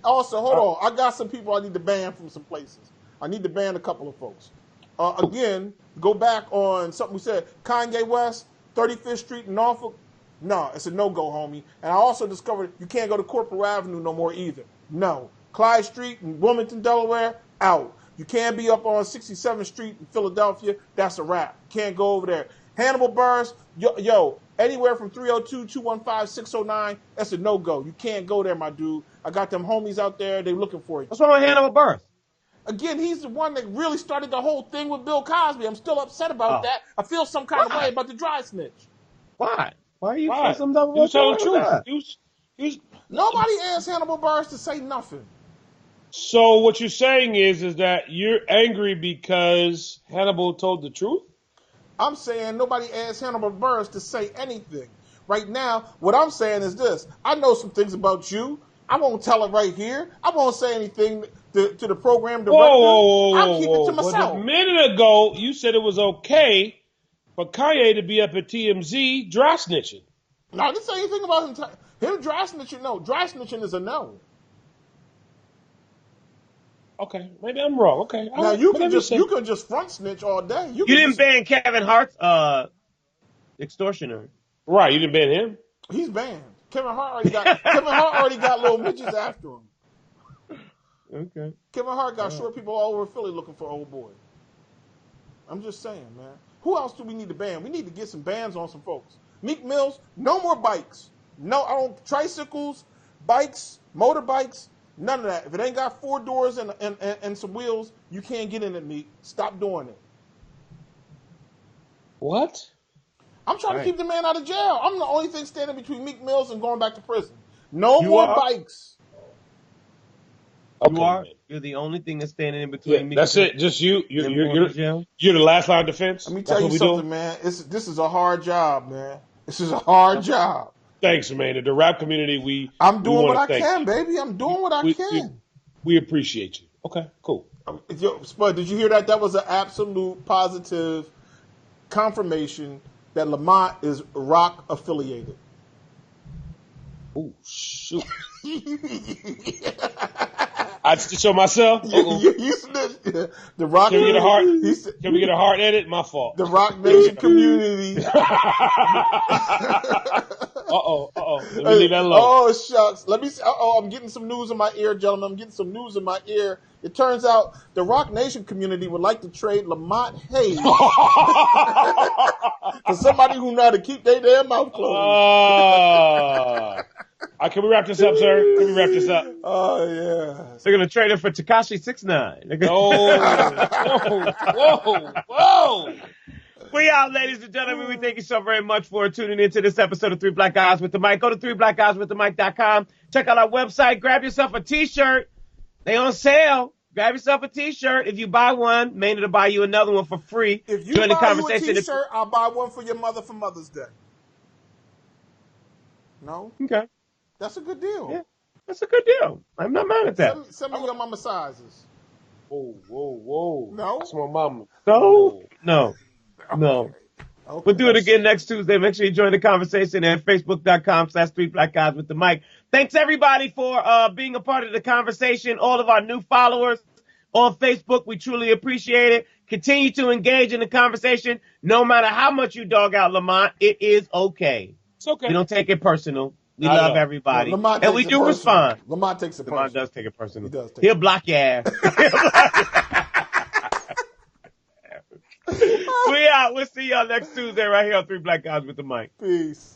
Also, hold on. I got some people I need to ban from some places. I need to ban a couple of folks. Again, go back on something we said. Kanye West, 35th Street in Norfolk. No, it's a no-go, homie. And I also discovered you can't go to Corporal Avenue no more either. No. Clyde Street in Wilmington, Delaware, out. You can't be up on 67th Street in Philadelphia. That's a wrap. Can't go over there. Hannibal Buress, yo, anywhere from 302-215-609, that's a no-go. You can't go there, my dude. I got them homies out there. They looking for you. What's wrong with Hannibal Buress? Again, he's the one that really started the whole thing with Bill Cosby. I'm still upset about that. I feel some kind of way about the dry snitch. Why? Why are you feeling some type of way? You telling the truth. Nobody asked Hannibal Buress to say nothing. So what you're saying is that you're angry because Hannibal told the truth? I'm saying nobody asked Hannibal Buress to say anything. Right now, what I'm saying is this. I know some things about you. I won't tell it right here. I won't say anything to the program director. I'll keep it to myself. But a minute ago, you said it was okay for Kanye to be up at TMZ dry snitching. No, I didn't say anything about him dry snitching. No, dry snitching is a no. Okay, maybe I'm wrong. Okay. Now you can just front snitch all day. You didn't ban Kevin Hart's extortioner. Right, you didn't ban him. He's banned. Kevin Hart already got little midgets after him. Okay. Kevin Hart got short people all over Philly looking for old boy. I'm just saying, man. Who else do we need to ban? We need to get some bans on some folks. Meek Mills, no more bikes. No, I don't. Tricycles, bikes, motorbikes, none of that. If it ain't got 4 doors and some wheels, you can't get in it, Meek. Stop doing it. What? I'm trying to keep the man out of jail. I'm the only thing standing between Meek Mills and going back to prison. No more bikes. Okay, You're the only thing that's standing in between me. That's it. Just you. You're the last line of defense. Let me tell you something, man. This is a hard job, man. This is a hard job. Thanks, man. The rap community, I'm doing what I can, baby. I'm doing what I can. We appreciate you. Okay, cool. Spud, did you hear that? That was an absolute positive confirmation that Lamont is rock affiliated. Oh, shoot. I just show myself. The rock. Can we get a heart? Can we get a heart edit? My fault. The Rock Nation community. Let me leave that alone. Oh shucks. Let me. I'm getting some news in my ear, gentlemen. I'm getting some news in my ear. It turns out the Rock Nation community would like to trade Lamont Hayes for somebody who know how to keep their damn mouth closed. Can we wrap this up, sir? Can we wrap this up? Oh, yeah. They're going to trade it for Tekashi 6ix9ine. Whoa. We out, ladies and gentlemen. We thank you so very much for tuning into this episode of 3 Black Guys with the Mic. Go to 3blackguyswiththemic.com. Check out our website. Grab yourself a T-shirt. They on sale. Grab yourself a T-shirt. If you buy one, Maynard will buy you another one for free. If you buy you a T-shirt, I'll buy one for your mother for Mother's Day. No? Okay. That's a good deal. Yeah, that's a good deal. I'm not mad at that. Send me your mama sizes. Whoa. No? That's my mama. No. Okay. We'll do it again next Tuesday. Make sure you join the conversation at facebook.com/3 Black Guys with the Mic. Thanks, everybody, for being a part of the conversation. All of our new followers on Facebook, we truly appreciate it. Continue to engage in the conversation. No matter how much you dog out Lamont, it is okay. It's okay. We don't take it personal. We love everybody. Lamont and we do respond. Lamont takes it personal. Lamont does take it personal. He does. He'll block your ass. We out. We'll see y'all next Tuesday right here on Three Black Guys with the Mic. Peace.